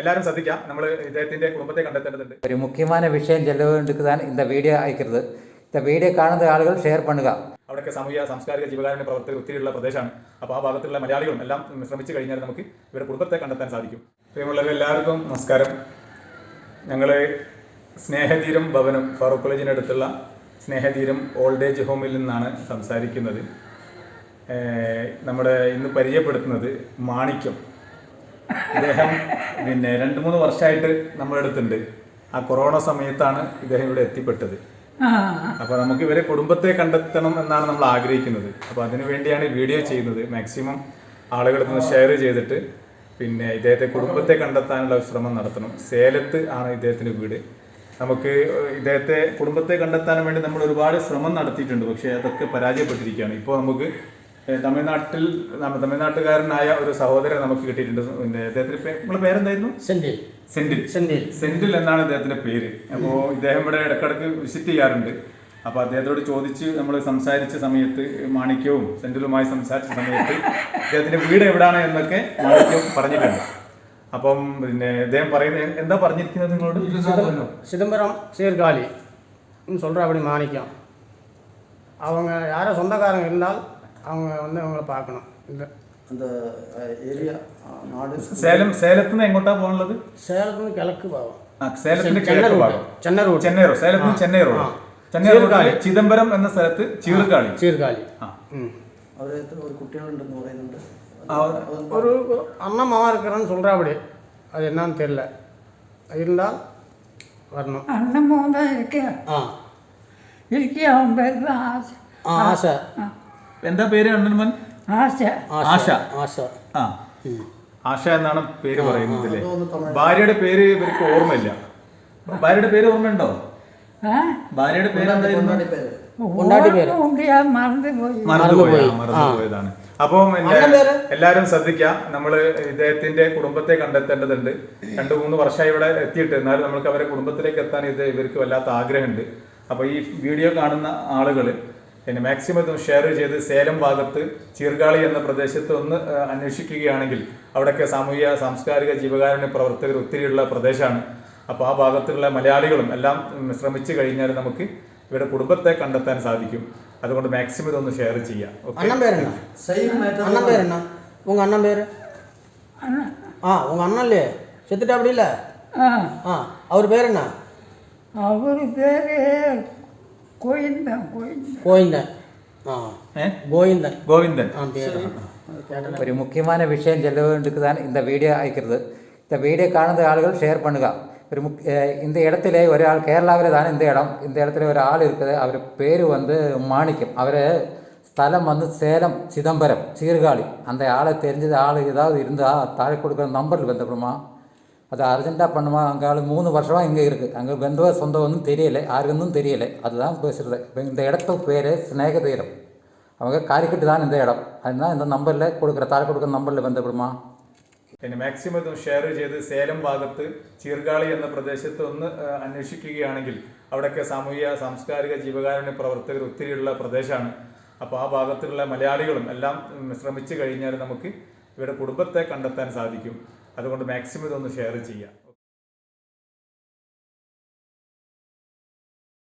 எல்லாரும் சந்திக்கலாம். நம்ம இதயத்திൻ്റെ കുടുംബത്തെ കണ്ടെത്തേണ്ടതുണ്ട്. ഒരു മുഖ്യമായ വിഷയം ചെലവെടുക്കാൻ இந்த വീഡിയോ അയക്കരുത്. இந்த വീഡിയോ കാണുന്ന ആളുകൾ ഷെയർ பண்ணுക. അവിടെയൊക്കെ സാമൂഹിക സാംസ്കാരിക ജീവകാരുണ്യ പ്രവർത്തകർ ഒത്തിരിയുള്ള പ്രദേശമാണ്. അപ്പോൾ ആ ഭാഗത്തുള്ള മലയാളികളും എല്ലാം ശ്രമിച്ചു കഴിഞ്ഞാൽ നമുക്ക് ഇവരുടെ കുടുംബത്തെ കണ്ടെത്താൻ സാധിക്കും. പ്രിയമുള്ളവർ എല്ലാവർക്കും നമസ്കാരം. ഞങ്ങൾ സ്നേഹതീരം ഭവനം ഫാറൂഖ് കോളേജിനടുത്തുള്ള സ്നേഹതീരം ഓൾഡ് ഏജ് ഹോമിൽ നിന്നാണ് സംസാരിക്കുന്നത്. നമ്മുടെ ഇന്ന് പരിചയപ്പെടുത്തുന്നത് മാണിക്യം. ഇദ്ദേഹം 2-3 വർഷമായിട്ട് നമ്മുടെ അടുത്തുണ്ട്. ആ കൊറോണ സമയത്താണ് ഇദ്ദേഹം ഇവിടെ എത്തിപ്പെട്ടത്. അപ്പോൾ നമുക്ക് ഇവരെ കുടുംബത്തെ കണ്ടെത്തണം എന്നാണ് നമ്മൾ ആഗ്രഹിക്കുന്നത്. അപ്പോൾ അതിനു വേണ്ടിയാണ് വീഡിയോ ചെയ്യുന്നത്. മാക്സിമം ആളുകളിൽ നിന്ന് ഷെയർ ചെയ്തിട്ട് ഇദ്ദേഹത്തെ കുടുംബത്തെ കണ്ടെത്താനുള്ള ശ്രമം നടത്തണം. സേലത്ത് ആണ് ഇദ്ദേഹത്തിൻ്റെ വീട്. നമുക്ക് ഇദ്ദേഹത്തെ കുടുംബത്തെ കണ്ടെത്താൻ വേണ്ടി നമ്മൾ ഒരുപാട് ശ്രമം നടത്തിയിട്ടുണ്ട്. പക്ഷേ അതൊക്കെ പരാജയപ്പെട്ടിരിക്കുകയാണ്. ഇപ്പോൾ നമുക്ക് തമിഴ്നാട്ടുകാരനായ ഒരു സഹോദരൻ നമുക്ക് കിട്ടിയിട്ടുണ്ട്. അദ്ദേഹത്തിന്റെ നിങ്ങളുടെ പേരെന്തായിരുന്നു? സെന്റിൽ എന്നാണ് അദ്ദേഹത്തിന്റെ പേര്. അപ്പോൾ ഇദ്ദേഹം ഇവിടെ ഇടക്കിടക്ക് വിസിറ്റ് ചെയ്യാറുണ്ട്. അപ്പോൾ അദ്ദേഹത്തോട് ചോദിച്ച് നമ്മൾ സംസാരിച്ച സമയത്ത്, മാണിക്യവും സെന്റിലുമായി സംസാരിച്ച സമയത്ത് അദ്ദേഹത്തിന്റെ വീട് എവിടെയാണ് എന്നൊക്കെ മാണിക്യം പറഞ്ഞിട്ടുണ്ട്. അപ്പം ഇദ്ദേഹം പറയുന്നത് എന്താ പറഞ്ഞിരിക്കുന്നത് നിങ്ങളോട്? சிதம்பரம் சீர்காழி சொல்கிற அப்படி மாணிக்கம். அவங்க யாரோ சொந்தக்காரங்க இருந்தால் அவங்க அவங்கள பார்க்கணும். அந்த ஏரியா நாடு സേലത്ത് നിന്ന് എങ്ങോട്ടാ പോകാനുള്ളത്? சேலத்துல இருந்து கிழக்கு ഭാഗം. സേലത്തിന്റെ കിഴക്ക് ഭാഗം ചെന്നൈ റോഡ്. സേലത്ത് നിന്ന് ചെന്നൈ റോഡ് ചിദംബരം എന്ന സ്ഥലത്ത് ചീർകാളി. അവർ ഒരു കുട്ടികളുണ്ടെന്ന് പറയുന്നുണ്ട്. ஒரு அண்ணன் மாமா இருக்கிறான்னு சொல்கிறா அப்படி. அது என்னன்னு தெரியல. இருந்தால் வரணும். அண்ணன் மோன் தான் இருக்கேன். அவன் பேர் தான் ஆசை. ஆசை. എന്താ പേര്? അണ്ണൻ ആശ എന്നാണ് പേര് പറയുന്നതില്ലേ. ഭാര്യയുടെ പേര് ഇവർക്ക് ഓർമ്മയില്ല. ഭാര്യയുടെ പേര് ഓർമ്മയുണ്ടോ? ഭാര്യയുടെ പേര് മറന്നുപോയതാണ്. അപ്പം എല്ലാവരും ശ്രദ്ധിക്കാം. നമ്മൾ ഇദ്ദേഹത്തിന്റെ കുടുംബത്തെ കണ്ടെത്തേണ്ടതുണ്ട്. 2-3 വർഷമായി ഇവിടെ എത്തിയിട്ട്, എന്നാലും നമുക്ക് അവരെ കുടുംബത്തിലേക്ക് എത്താൻ ഇവർക്ക് വല്ലാത്ത ആഗ്രഹമുണ്ട്. അപ്പോൾ ഈ വീഡിയോ കാണുന്ന ആളുകൾ മാക്സിമം ഷെയർ ചെയ്ത് സേലം ഭാഗത്ത് ചീർകാളി എന്ന പ്രദേശത്ത് ഒന്ന് അന്വേഷിക്കുകയാണെങ്കിൽ അവിടെയൊക്കെ സാമൂഹിക സാംസ്കാരിക ജീവകാരുണ്യ പ്രവർത്തകർ ഒത്തിരിയുള്ള പ്രദേശമാണ്. അപ്പോൾ ആ ഭാഗത്തുള്ള മലയാളികളും എല്ലാം ശ്രമിച്ചു കഴിഞ്ഞാൽ നമുക്ക് ഇവരുടെ കുടുംബത്തെ കണ്ടെത്താൻ സാധിക്കും. അതുകൊണ്ട് മാക്സിമം ഇതൊന്ന് ഷെയർ ചെയ്യാം. அண்ணன் பேர் என்ன? உங்க அண்ணன் பேர்? உங்க அண்ணன் இல்லையே, செத்துட்டா அப்படி இல்லை? அவர் பேர் என்ன? அவர் பேரு கோவிந்தன். ஒரு முக்கியமான விஷயம் செலவெடுക്കാൻ இந்த வீடியோ அയക്കരുത്. இந்த வீடியோ കാണുന്ന ആളുകൾ ഷെയർ பண்ணுക. இந்த இடத்துல ஒரு ஆள் கேரளாவில் தானே இந்த இடத்துல ஒரு ஆள் இருக்குது. அவர் பேர் மாணிக்கம். அவர் ஸ்தலம் சேலம் சிதம்பரம் சீர்காழி. அந்த ஆளை தெரிஞ்சது ஆள் ஏதாவது இருந்தால் தாழെ கொடுக்குற நம்பரில் பந்தப்படுமா? அது அர்ஜென்ட்டாக பண்ணுமா? அங்கே ஆள் 3 வருஷமாக இங்கே இருக்குது. அங்கே பந்தவ சொந்தம் ஒன்றும் தெரியலை, யாருக்குன்னு தெரியலை. அதுதான் பேசுகிறது. இந்த இடத்து பேர் ஸ்நேகதீரம். அவங்க காரிக்கட்டு தான் இந்த இடம். அதுதான் இந்த நம்பரில் தாழെ கொடுக்குற நம்பரில் பந்தப்படுமா? മാക്സിമം ഇത് ഷെയർ ചെയ്ത് സേലം ഭാഗത്ത് ചീർകാളി എന്ന പ്രദേശത്ത് ഒന്ന് അന്വേഷിക്കുകയാണെങ്കിൽ അവിടെയൊക്കെ സാമൂഹിക സാംസ്കാരിക ജീവകാരുണ്യ പ്രവർത്തകർ ഒത്തിരിയുള്ള പ്രദേശമാണ്. അപ്പോൾ ആ ഭാഗത്തുള്ള മലയാളികളും എല്ലാം ശ്രമിച്ചു കഴിഞ്ഞാൽ നമുക്ക് ഇവരുടെ കുടുംബത്തെ കണ്ടെത്താൻ സാധിക്കും. അതുകൊണ്ട് മാക്സിമം ഇതൊന്ന് ഷെയർ ചെയ്യാം.